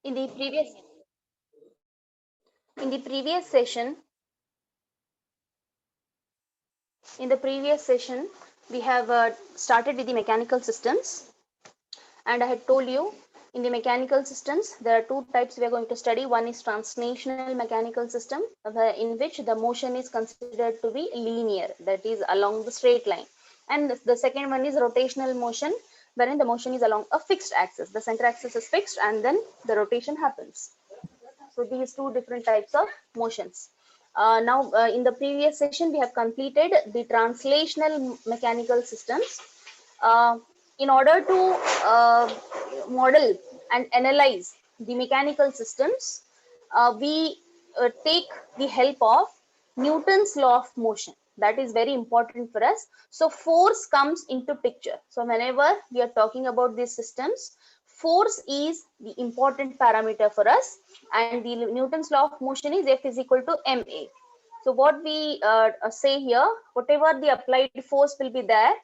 In the previous session, we have started with the mechanical systems, and I had told you in the mechanical systems there are two types we are going to study. One is translational mechanical system, in which the motion is considered to be linear, that is along the straight line, and the second one is rotational motion, wherein the motion is along a fixed axis. The center axis is fixed and then the rotation happens. So these two different types of motions. Now, in the previous session, we have completed the translational mechanical systems. In order to model and analyze the mechanical systems, we take the help of Newton's law of motion. That is very important for us. So force comes into picture. So whenever we are talking about these systems, force is the important parameter for us, and the Newton's law of motion is F is equal to ma. So what we say here, whatever the applied force will be there,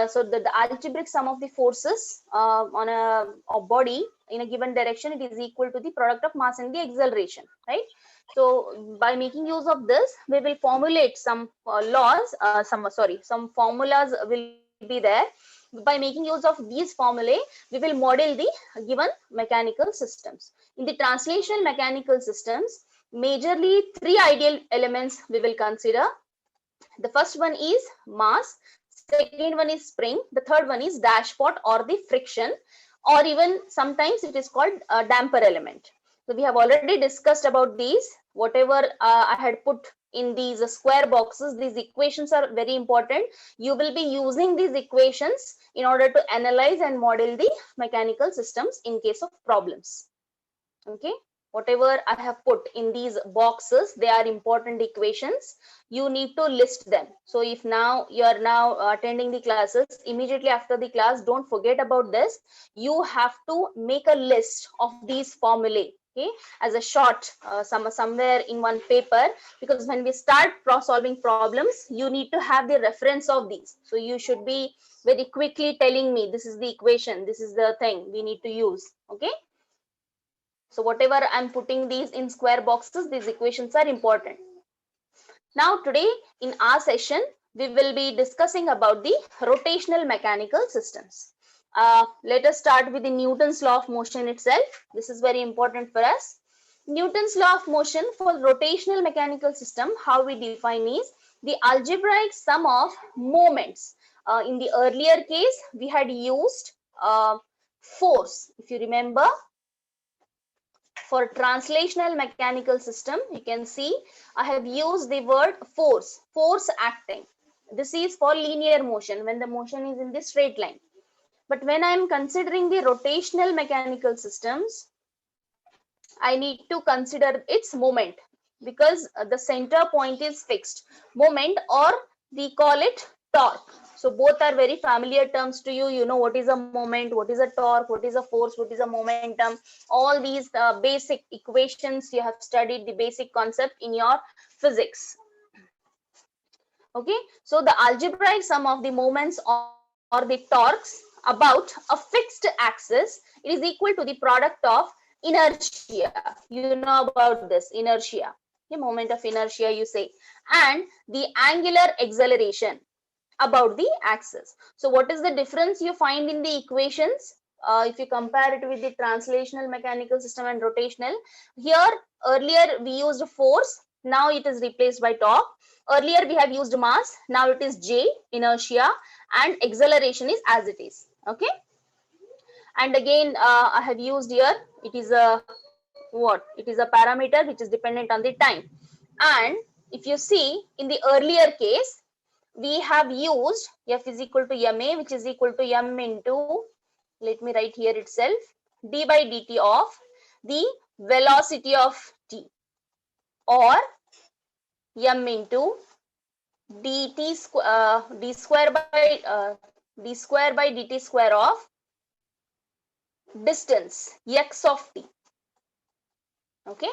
so the algebraic sum of the forces on a body in a given direction, it is equal to the product of mass and the acceleration, right? So by making use of this, we will formulate some some formulas will be there. By making use of these formulae, we will model the given mechanical systems. In the translational mechanical systems, majorly three ideal elements we will consider. The first one is mass, second one is spring, the third one is dashpot or the friction, or even sometimes it is called a damper element. So we have already discussed about these. Whatever I had put in these square boxes, these equations are very important. You will be using these equations in order to analyze and model the mechanical systems in case of problems. Okay, whatever I have put in these boxes, they are important equations. You need to list them. So if now you are now attending the classes, immediately after the class, don't forget about this. You have to make a list of these formulae, okay, as a short somewhere in one paper, because when we start solving problems, you need to have the reference of these. So you should be very quickly telling me this is the equation, this is the thing we need to use. Okay, so whatever I'm putting these in square boxes, these equations are important. Now today in our session, we will be discussing about the rotational mechanical systems. Let us start with the Newton's law of motion itself. This is very important for us. Newton's law of motion for rotational mechanical system, how we define is the algebraic sum of moments. In the earlier case, we had used force. If you remember, for translational mechanical system, you can see I have used the word force acting. This is for linear motion, when the motion is in the straight line. But when I am considering the rotational mechanical systems, I need to consider its moment, because the center point is fixed. Moment, or we call it torque. So both are very familiar terms to you. You know what is a moment, what is a torque, what is a force, what is a momentum. All these basic equations you have studied, the basic concept in your physics. Okay, so the algebraic sum of the moments or the torques about a fixed axis, it is equal to the product of inertia. You know about this inertia, the moment of inertia you say, and the angular acceleration about the axis. So what is the difference you find in the equations if you compare it with the translational mechanical system and rotational? Here earlier we used force, now it is replaced by torque. Earlier we have used mass, now it is J, inertia, and acceleration is as it is. Okay, and again I have used here, it is a what? It is a parameter which is dependent on the time. And if you see in the earlier case, we have used F is equal to ma, which is equal to m into, let me write here itself, d by dt of the velocity of t, or m into dt d square by dt square of distance x of t. Okay,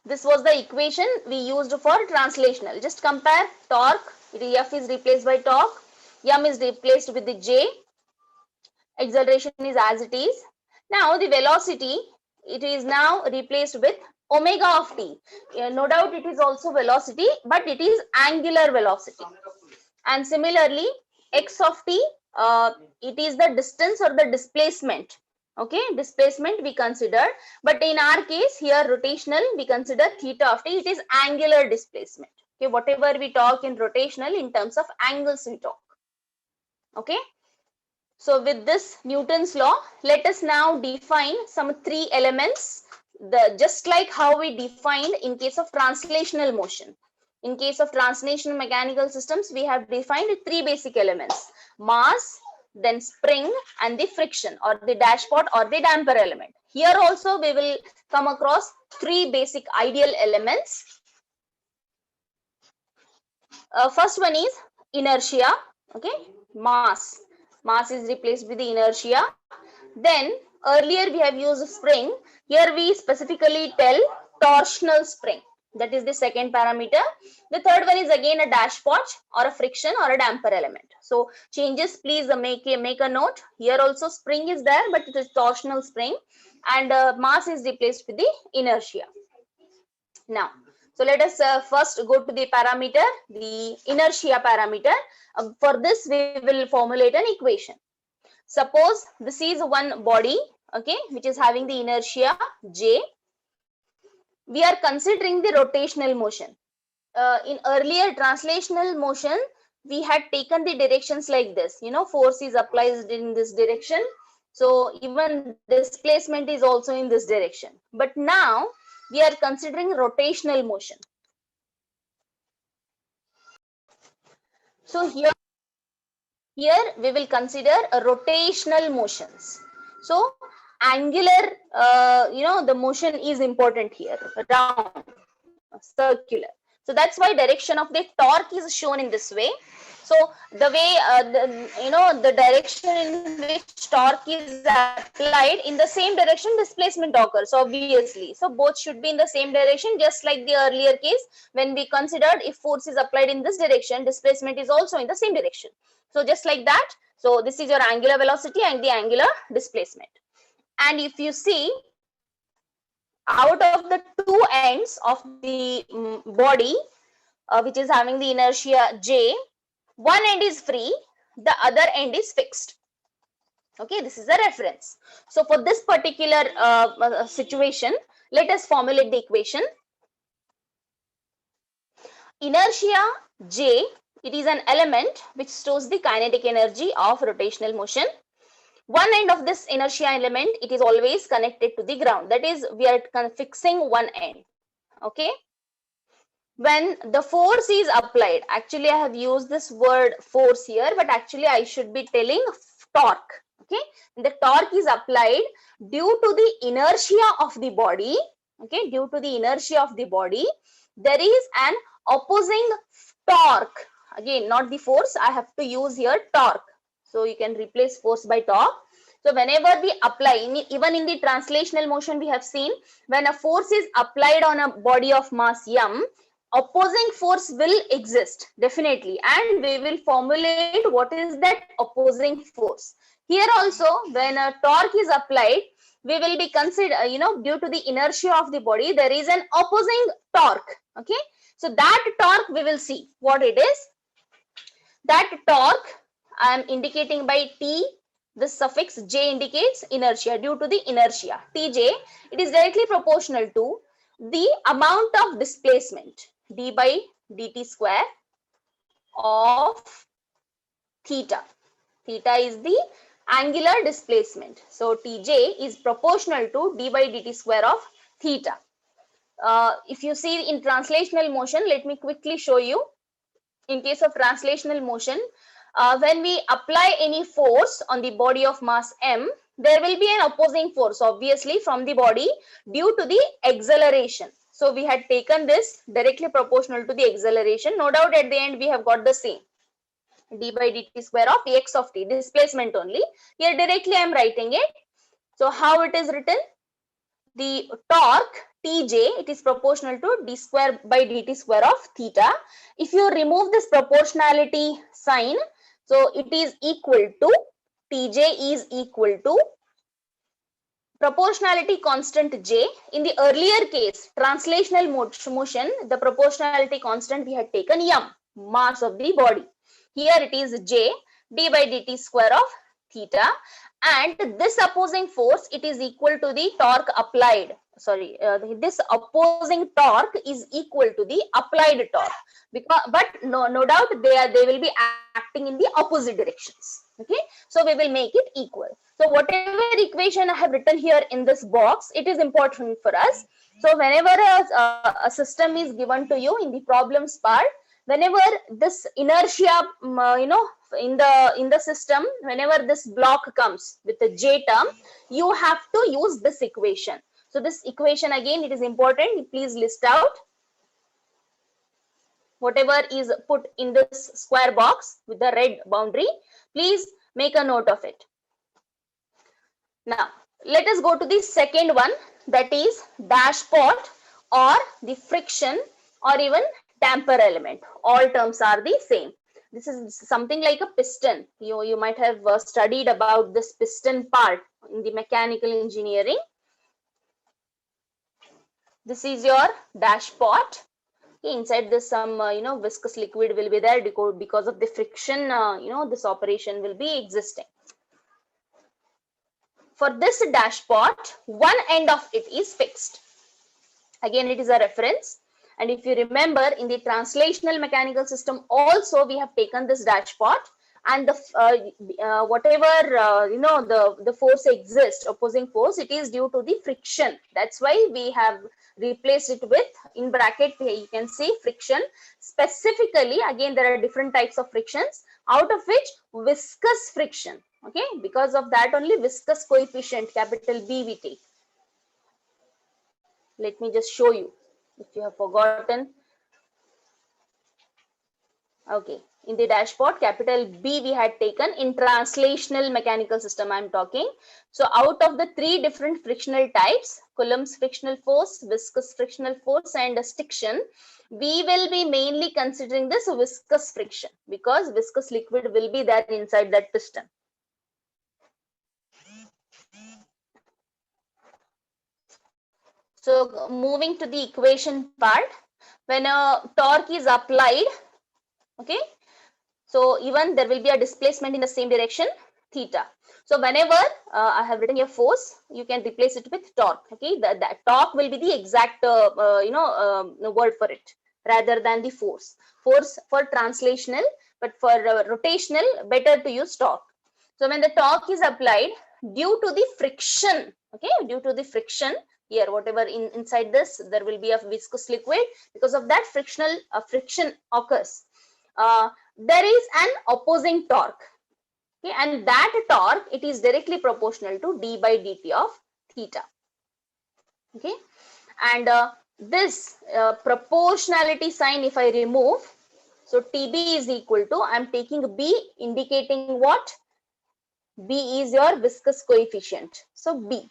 this was the equation we used for translational. Just compare torque, F is replaced by torque, m is replaced with the j, acceleration is as it is. Now the velocity it is now replaced with omega of t. No doubt it is also velocity, but it is angular velocity. And similarly, x of t, it is the distance or the displacement. Okay, displacement we considered, but in our case here rotational we consider theta of t, it is angular displacement. Okay, whatever we talk in rotational, in terms of angles we talk. Okay, so with this Newton's law, let us now define some three elements, just like how we defined in case of translational motion. In case of translational mechanical systems, we have defined three basic elements: mass, then spring, and the friction or the dashpot or the damper element. Here also we will come across three basic ideal elements. First one is inertia. Okay, mass. Mass is replaced with the inertia. Then earlier we have used spring. Here we specifically tell torsional spring. That is the second parameter. The third one is again a dashpot or a friction or a damper element. So changes, please make a note. Here also spring is there, but it is torsional spring, and mass is replaced with the inertia. Now, so let us first go to the parameter, the inertia parameter. For this, we will formulate an equation. Suppose this is one body, okay, which is having the inertia J. We are considering the rotational motion. In earlier translational motion, we had taken the directions like this. You know, force is applied in this direction. So even displacement is also in this direction. But now we are considering rotational motion. So here we will consider rotational motions. So angular, the motion is important here, round, circular. So that's why direction of the torque is shown in this way. So the way, the direction in which torque is applied, in the same direction displacement occurs, obviously. So both should be in the same direction, just like the earlier case when we considered if force is applied in this direction, displacement is also in the same direction. So just like that. So this is your angular velocity and the angular displacement. And if you see, out of the two ends of the body, which is having the inertia J, one end is free, the other end is fixed. Okay, this is a reference. So for this particular situation, let us formulate the equation. Inertia J, it is an element which stores the kinetic energy of rotational motion. One end of this inertia element, it is always connected to the ground. That is, we are fixing one end. Okay. When the force is applied, actually I have used this word force here, but actually I should be telling torque. Okay. When the torque is applied due to the inertia of the body, okay, due to the inertia of the body, there is an opposing torque. Again, not the force, I have to use here torque. So you can replace force by torque. So whenever we apply, even in the translational motion, we have seen when a force is applied on a body of mass m, opposing force will exist definitely, and we will formulate what is that opposing force. Here also, when a torque is applied, we will be consider, due to the inertia of the body, there is an opposing torque. Okay, so that torque we will see what it is. That torque I am indicating by T. This suffix J indicates inertia. Due to the inertia Tj, it is directly proportional to the amount of displacement d by dt square of theta. Theta is the angular displacement. So Tj is proportional to d by dt square of theta. If you see in translational motion, let me quickly show you. In case of translational motion, when we apply any force on the body of mass m, there will be an opposing force, obviously, from the body due to the acceleration. So we had taken this directly proportional to the acceleration. No doubt at the end we have got the same, d by dt square of x of t, displacement only. Here directly I am writing it. So how it is written? The torque Tj, it is proportional to d square by dt square of theta. If you remove this proportionality sign, so it is equal to Tj is equal to proportionality constant J. In the earlier case, translational motion, the proportionality constant we had taken M, mass of the body. Here it is J, d by dt square of theta, and this opposing force, it is equal to the torque applied. Sorry, this opposing torque is equal to the applied torque. Because, but no doubt they will be acting in the opposite directions. Okay, so we will make it equal. So whatever equation I have written here in this box, it is important for us. So whenever a system is given to you in the problems part, whenever this inertia, in the system, whenever this block comes with the J term, you have to use this equation. So this equation, again, it is important. Please list out whatever is put in this square box with the red boundary. Please make a note of it. Now, let us go to the second one, that is dashpot or the friction or even damper element. All terms are the same. This is something like a piston. You might have studied about this piston part in the mechanical engineering. This is your dashpot. Inside this, some viscous liquid will be there because of the friction. This operation will be existing. For this dashpot, one end of it is fixed. Again, it is a reference. And if you remember, in the translational mechanical system also, we have taken this dashpot, and the whatever the force exists, opposing force, it is due to the friction. That's why we have replaced it with, in bracket you can see friction. Specifically, again, there are different types of frictions, out of which viscous friction. Okay, because of that only viscous coefficient, capital B, we take. Let me just show you if you have forgotten. Okay, in the dashpot, capital B we had taken in translational mechanical system I'm talking. So out of the three different frictional types, Coulomb's frictional force, viscous frictional force, and stiction, we will be mainly considering this viscous friction because viscous liquid will be there inside that piston. So moving to the equation part, when a torque is applied, okay, so even there will be a displacement in the same direction, theta. So whenever I have written a force, you can replace it with torque. Okay, that torque will be the exact word for it rather than the force. Force for translational, but for rotational, better to use torque. So when the torque is applied, due to the friction, okay, due to the friction here, whatever inside this, there will be a viscous liquid. Because of that, friction occurs. There is an opposing torque, okay, and that torque, it is directly proportional to d by dt of theta. Okay, and this proportionality sign, if I remove, so TB is equal to, I'm taking B, indicating what? B is your viscous coefficient. So B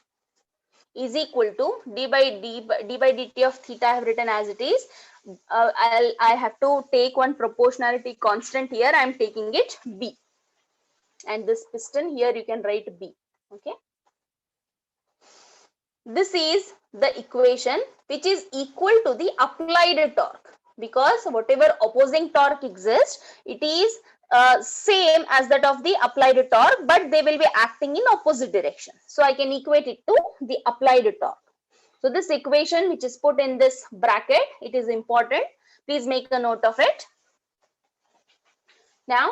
is equal to d by dt of theta. I have written as it is. I have to take one proportionality constant here. I am taking it B, and this piston here you can write B. Okay, this is the equation which is equal to the applied torque, because whatever opposing torque exists, it is same as that of the applied torque, but they will be acting in opposite direction. So I can equate it to the applied torque. So this equation which is put in this bracket, it is important. Please make a note of it. Now,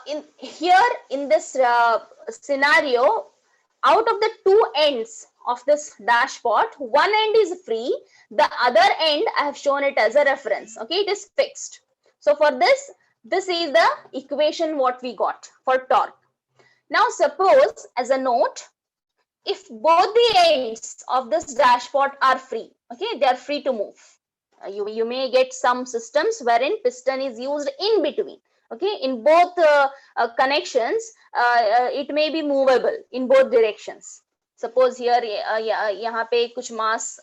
in this scenario, out of the two ends of this dashpot, one end is free, the other end I have shown it as a reference. Okay, it is fixed. So for this is the equation what we got for torque. Now suppose, as a note, if both the ends of this dashpot are free, okay, they are free to move. You may get some systems wherein piston is used in between. Okay, in both connections, it may be movable in both directions. Suppose here यहाँ पे कुछ mass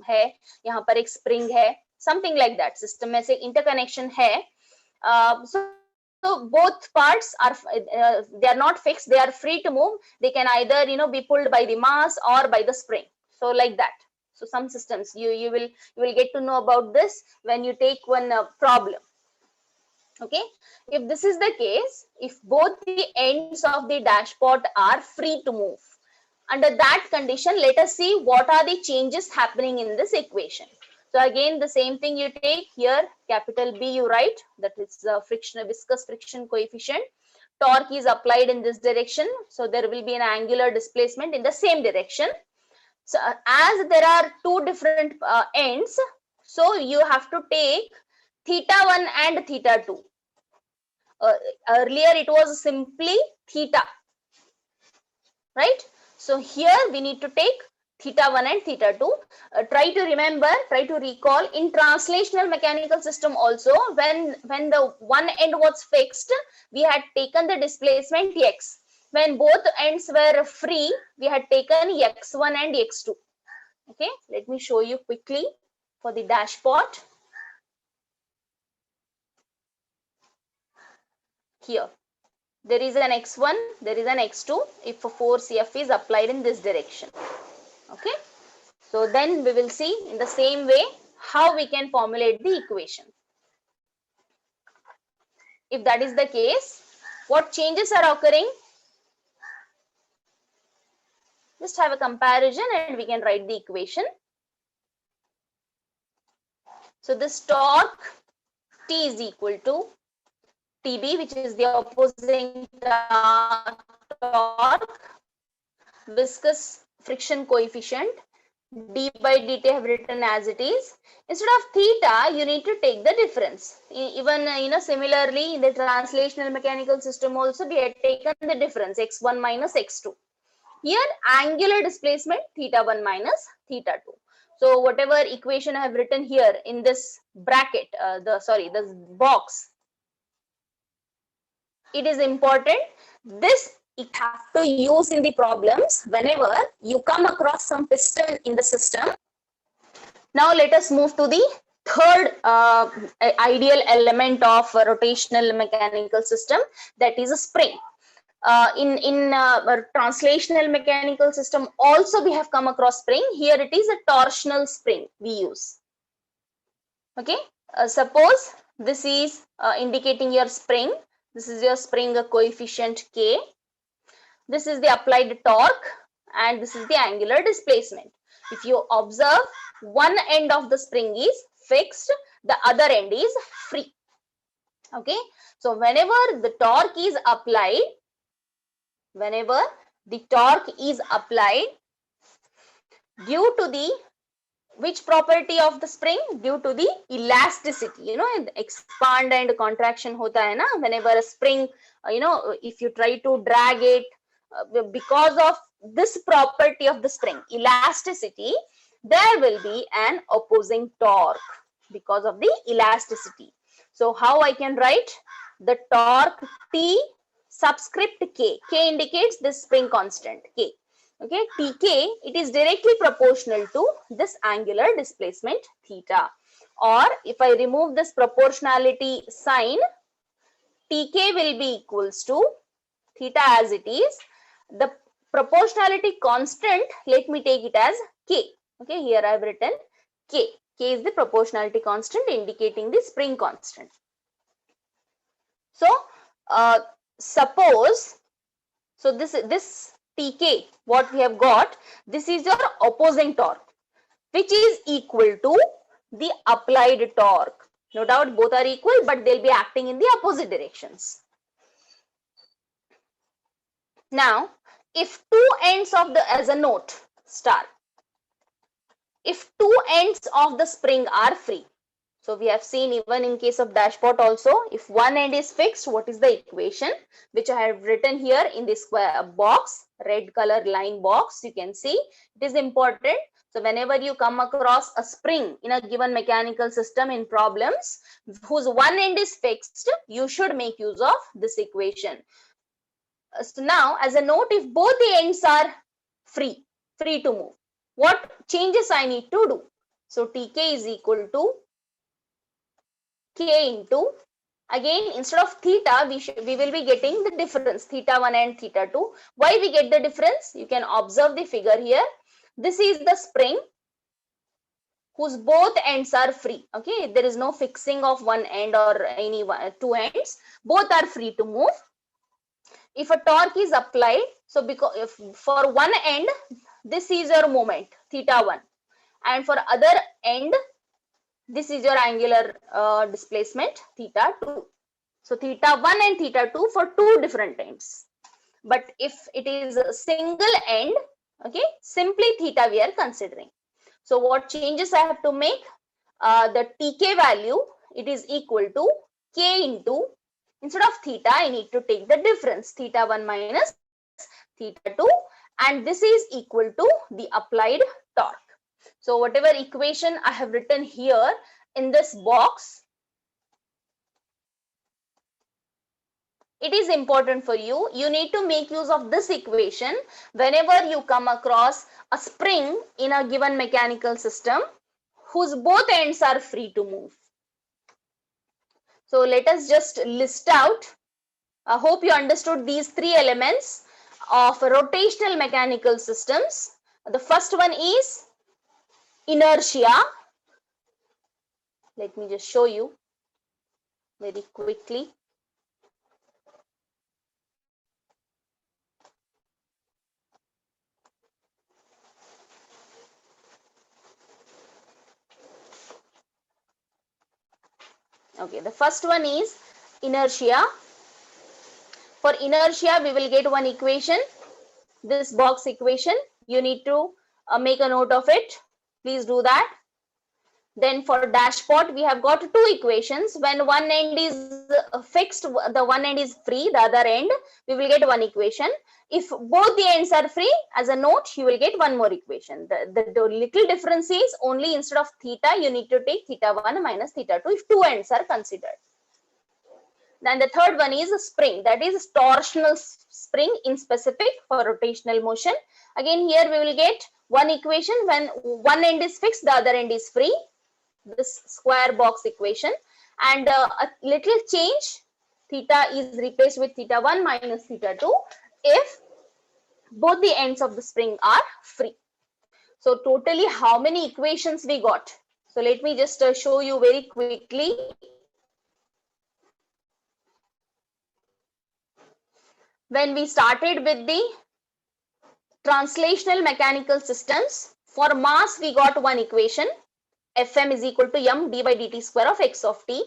है, यहाँ पर एक spring है, something like that. System में से interconnection है. So So both parts are they are not fixed, they are free to move. They can either be pulled by the mass or by the spring, so like that. So some systems you will get to know about this when you take one problem. Okay, if this is the case, if both the ends of the dashpot are free to move, under that condition, let us see what are the changes happening in this equation. So again, the same thing you take here, capital B you write, that is the viscous friction coefficient. Torque is applied in this direction, so there will be an angular displacement in the same direction. So as there are two different ends, so you have to take theta 1 and theta 2. Earlier it was simply theta, right? So here we need to take theta 1 and theta 2. Try to remember, try to recall, in translational mechanical system also, when the one end was fixed, we had taken the displacement x. When both ends were free, we had taken x1 and x2. Okay, let me show you quickly for the dashpot. Here there is an x1, there is an x2 if a force F is applied in this direction. Okay, so then we will see in the same way how we can formulate the equation. If that is the case, what changes are occurring? Just have a comparison and we can write the equation. So this torque T is equal to TB, which is the opposing torque, viscous friction coefficient, d by dt I have written as it is. Instead of theta, you need to take the difference. Even similarly in the translational mechanical system also we had taken the difference, x1 minus x2. Here angular displacement theta 1 minus theta 2. So whatever equation I have written here in this bracket, the box, it is important. This you have to use in the problems whenever you come across some piston in the system. Now let us move to the third ideal element of a rotational mechanical system, that is a spring. In translational mechanical system also we have come across spring. Here it is a torsional spring we use. Okay, suppose this is indicating your spring. This is your spring coefficient K. This is the applied torque and this is the angular displacement. If you observe, one end of the spring is fixed, the other end is free. Okay, so whenever the torque is applied, due to the which property of the spring? Due to the elasticity. Expand and contraction hota hai na, whenever a spring, if you try to drag it, because of this property of the spring, elasticity, there will be an opposing torque because of the elasticity. So how I can write the torque T subscript K? K indicates this spring constant K. Okay, Tk, it is directly proportional to this angular displacement theta. Or if I remove this proportionality sign, Tk will be equals to theta as it is. The proportionality constant, let me take it as K. Okay, here I have written K. K is the proportionality constant indicating the spring constant. So suppose, so this Tk, what we have got, this is your opposing torque, which is equal to the applied torque. No doubt both are equal, but they'll be acting in the opposite directions. Now, if two ends of the, as a note, star, if two ends of the spring are free, so we have seen even in case of dashpot also, if one end is fixed, what is the equation, which I have written here in this square box, red color line box, you can see it is important. So whenever you come across a spring in a given mechanical system in problems whose one end is fixed, you should make use of this equation. So now as a note, if both the ends are free to move, what changes I need to do? So Tk is equal to K into Again, instead of theta, we will be getting the difference, theta 1 and theta 2. Why we get the difference? You can observe the figure here. This is the spring whose both ends are free. Okay, there is no fixing of one end or any two ends. Both are free to move. If a torque is applied, so because if for one end, this is your moment, theta 1, and for other end, this is your angular displacement, theta 2. So theta 1 and theta 2 for two different ends. But if it is a single end, okay, simply theta we are considering. So what changes I have to make? The tk value, it is equal to k into, instead of theta, I need to take the difference, theta 1 minus theta 2, and this is equal to the applied torque. So whatever equation I have written here in this box, it is important for you. You need to make use of this equation whenever you come across a spring in a given mechanical system whose both ends are free to move. So let us just list out. I hope you understood these three elements of rotational mechanical systems. The first one is inertia. Let me just show you very quickly. Okay, the first one is inertia. For inertia, we will get one equation, this box equation. You need to make a note of it. Please do that. Then for dashpot, we have got two equations. When one end is fixed, the one end is free, the other end, we will get one equation. If both the ends are free, as a note, you will get one more equation. The little difference is only instead of theta, you need to take theta 1 minus theta 2 if two ends are considered. Then the third one is a spring, that is torsional spring in specific for rotational motion. Again, here we will get one equation when one end is fixed, the other end is free, this square box equation, and a little change, theta is replaced with theta 1 minus theta 2 if both the ends of the spring are free. So totally how many equations we got? So let me just show you very quickly. When we started with the translational mechanical systems, for mass we got one equation, Fm is equal to m d by dt square of x of t.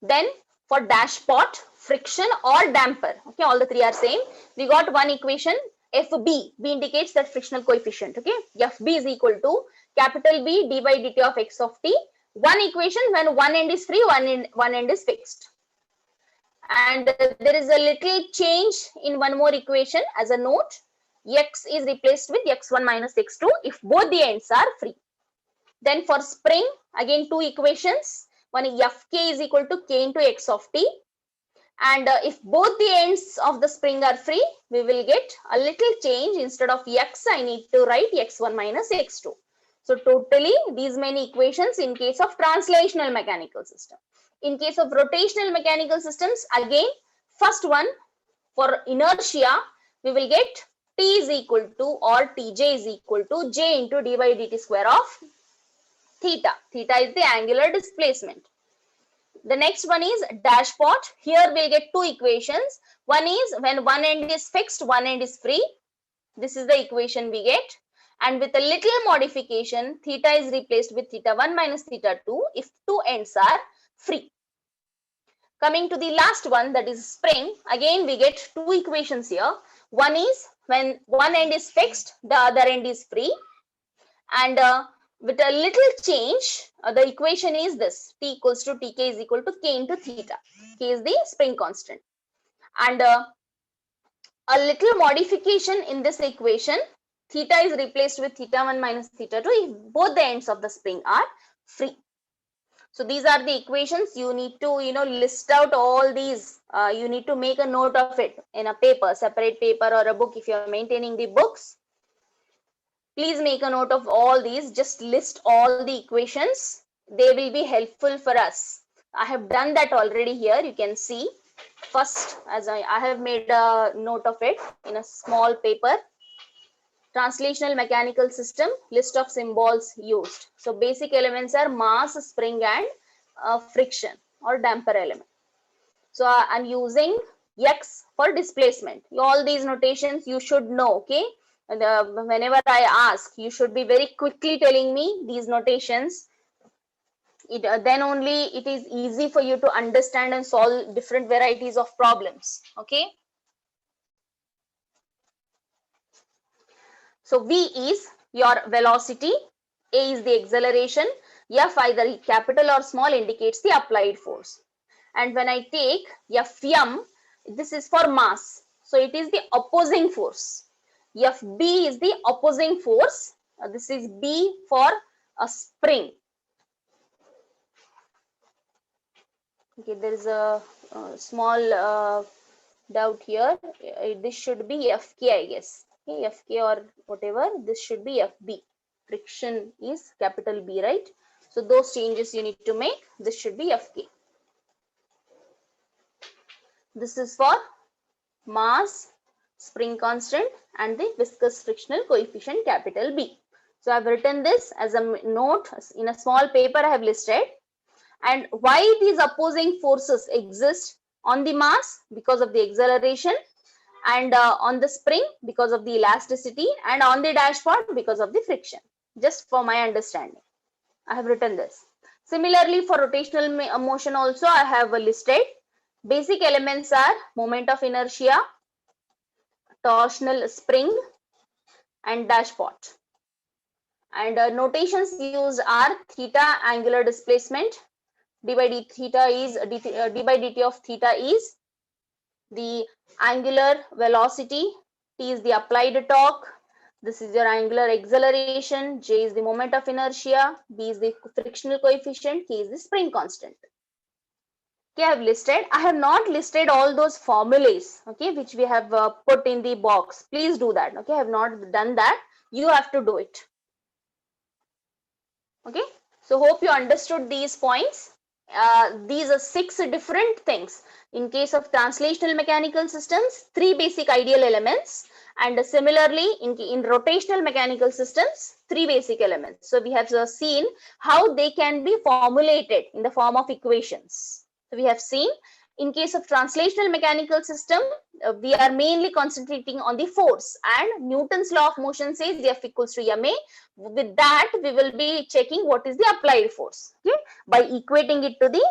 Then for dashpot, friction or damper, okay, all the three are same, we got one equation, Fb, B indicates that frictional coefficient, okay, Fb is equal to capital B d by dt of x of t. One equation when one end is free, one end is fixed. And there is a little change in one more equation as a note, x is replaced with x1 minus x2 if both the ends are free. Then for spring, again two equations, one Fk is equal to k into x of t, and if both the ends of the spring are free, we will get a little change, instead of x I need to write x1 minus x2. So totally these many equations in case of translational mechanical system. In case of rotational mechanical systems, again first one for inertia, we will get T is equal to, or Tj is equal to j into d by dt square of theta. Theta is the angular displacement. The next one is dashpot. Here we'll get two equations. One is when one end is fixed, one end is free. This is the equation we get. And with a little modification, theta is replaced with theta 1 minus theta 2 if two ends are free. Coming to the last one, that is spring. Again, we get two equations here. One is when one end is fixed, the other end is free. And with a little change, the equation is this, T equals to Tk is equal to K into theta. K is the spring constant. And a little modification in this equation, theta is replaced with theta 1 minus theta 2 if both the ends of the spring are free. So these are the equations. You need to, list out all these. You need to make a note of it in a paper, separate paper or a book if you are maintaining the books. Please make a note of all these. Just list all the equations. They will be helpful for us I have done that already here. You can see first, as I have made a note of it in a small paper. Translational mechanical system, list of symbols used. So basic elements are mass, spring, and friction or damper element. So I'm using X for displacement. All these notations you should know, okay? And, whenever I ask, you should be very quickly telling me these notations. Then only it is easy for you to understand and solve different varieties of problems, okay? So V is your velocity, A is the acceleration, F either capital or small indicates the applied force. And when I take Fm, this is for mass. So it is the opposing force. Fb is the opposing force. This is B for a spring. Okay, there is a small doubt here. This should be Fk, I guess. Okay, Fk or whatever. This should be Fb. Friction is capital B, right? So those changes you need to make. This should be Fk. This is for mass, spring constant, and the viscous frictional coefficient capital B. So I've written this as a note in a small paper. I have listed. And why these opposing forces exist on the mass? Because of the acceleration, and on the spring because of the elasticity, and on the dashpot because of the friction. Just for my understanding, I have written this. Similarly, for rotational motion also I have listed. Basic elements are moment of inertia, torsional spring, and dashpot. And notations used are theta angular displacement, d by dt of theta is the angular velocity, T is the applied torque, this is your angular acceleration, J is the moment of inertia, B is the frictional coefficient, K is the spring constant. Okay, I have listed. I have not listed all those formulas, okay, which we have put in the box. Please do that. Okay, I have not done that. You have to do it. Okay, so hope you understood these points. These are 6 different things. In case of translational mechanical systems, 3 basic ideal elements, and similarly in rotational mechanical systems, 3 basic elements. So we have seen how they can be formulated in the form of equations. So we have seen in case of translational mechanical system, we are mainly concentrating on the force, and Newton's law of motion says F equals to ma. With that, we will be checking what is the applied force, okay, by equating it to the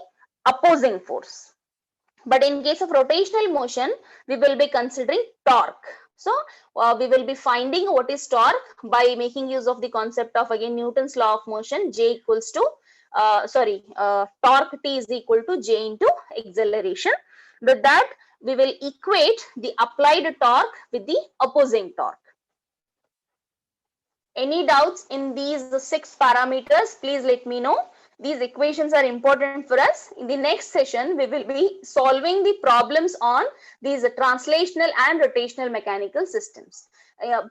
opposing force. But in case of rotational motion, we will be considering torque. So we will be finding what is torque by making use of the concept of, again, Newton's law of motion. J equals to torque T is equal to J into acceleration. With that, we will equate the applied torque with the opposing torque. Any doubts in these 6 parameters, please let me know. These equations are important for us. In the next session, we will be solving the problems on these translational and rotational mechanical systems.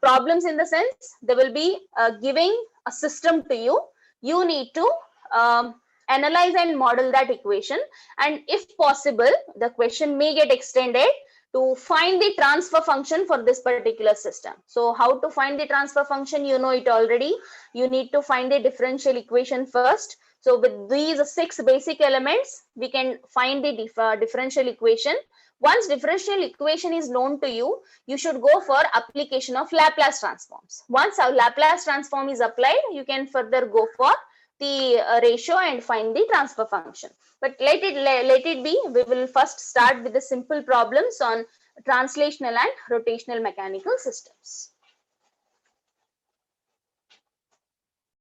Problems in the sense, they will be giving a system to you. You need to analyze and model that equation, and if possible, the question may get extended to find the transfer function for this particular system. So how to find the transfer function, you know it already. You need to find the differential equation first. So with these 6 basic elements, we can find the differential equation. Once differential equation is known to you, you should go for application of Laplace transforms. Once our Laplace transform is applied, you can further go for the ratio and find the transfer function. But let it be. We will first start with the simple problems on translational and rotational mechanical systems.